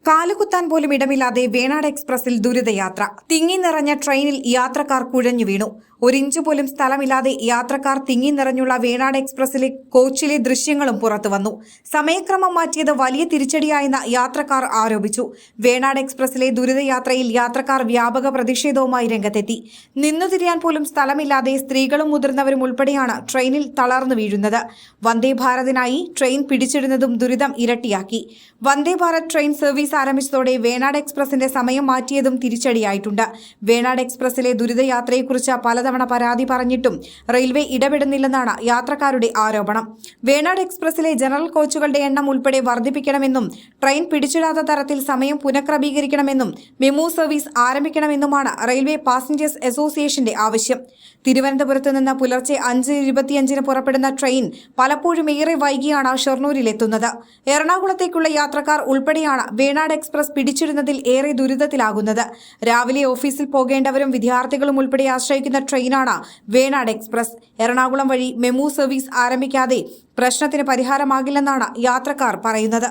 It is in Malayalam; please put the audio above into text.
കാലുകുത്താൻ പോലും ഇടമില്ലാതെ വേണാട് എക്സ്പ്രസിൽ ദുരിതയാത്ര. തിങ്ങി നിറഞ്ഞ ട്രെയിനിൽ യാത്രക്കാർ കുഴഞ്ഞു വീണു. ഒരിഞ്ചു പോലും സ്ഥലമില്ലാതെ യാത്രക്കാർ തിങ്ങി നിറഞ്ഞുള്ള വേണാട് എക്സ്പ്രസിലെ കോച്ചിലെ ദൃശ്യങ്ങളും പുറത്തുവന്നു. സമയക്രമം മാറ്റിയത് വലിയ തിരിച്ചടിയായെന്ന് യാത്രക്കാർ ആരോപിച്ചു. വേണാട് എക്സ്പ്രസിലെ ദുരിതയാത്രയിൽ യാത്രക്കാർ വ്യാപക പ്രതിഷേധവുമായി രംഗത്തെത്തി. നിന്നുതിരിയാൻ പോലും സ്ഥലമില്ലാതെ സ്ത്രീകളും മുതിർന്നവരും ഉൾപ്പെടെയാണ് ട്രെയിനിൽ തളർന്നു വീഴുന്നത്. വന്ദേ ഭാരതിനായി ട്രെയിൻ പിടിച്ചിടുന്നതും ദുരിതം ഇരട്ടിയാക്കി. വന്ദേ ഭാരത് ട്രെയിൻ സർവീസ് ആരംഭിച്ചതോടെ വേണാട് എക്സ്പ്രസിന്റെ സമയം മാറ്റിയതും തിരിച്ചടിയായിട്ടുണ്ട്. വേണാട് എക്സ്പ്രസിലെ ദുരിതയാത്രയെക്കുറിച്ച് പലതവണ പരാതി പറഞ്ഞിട്ടും റെയിൽവേ ഇടപെടുന്നില്ലെന്നാണ് യാത്രക്കാരുടെ ആരോപണം. വേണാട് എക്സ്പ്രസിലെ ജനറൽ കോച്ചുകളുടെ എണ്ണം ഉൾപ്പെടെ വർദ്ധിപ്പിക്കണമെന്നും ട്രെയിൻ പിടിച്ചിടാത്ത തരത്തിൽ സമയം പുനഃക്രമീകരിക്കണമെന്നും മെമു സർവീസ് ആരംഭിക്കണമെന്നുമാണ് റെയിൽവേ പാസഞ്ചേഴ്സ് അസോസിയേഷന്റെ ആവശ്യം. തിരുവനന്തപുരത്ത് നിന്ന് പുലർച്ചെ 5:25 പുറപ്പെടുന്ന ട്രെയിൻ പലപ്പോഴും ഏറെ വൈകിയാണ് ഷൊർണൂരിലെത്തുന്നത്. എറണാകുളത്തേക്കുള്ള യാത്രക്കാർ ഉൾപ്പെടെയാണ് വേണാട് എക്സ്പ്രസ് പിടിച്ചിടുന്നതിൽ ഏറെ ദുരിതത്തിലാകുന്നത്. രാവിലെ ഓഫീസിൽ പോകേണ്ടവരും വിദ്യാർത്ഥികളും ഉൾപ്പെടെ ആശ്രയിക്കുന്ന ട്രെയിനാണ് വേണാട് എക്സ്പ്രസ്. എറണാകുളം വഴി മെമു സർവീസ് ആരംഭിക്കാതെ പ്രശ്നത്തിന് പരിഹാരമാകില്ലെന്നാണ് യാത്രക്കാർ പറയുന്നത്.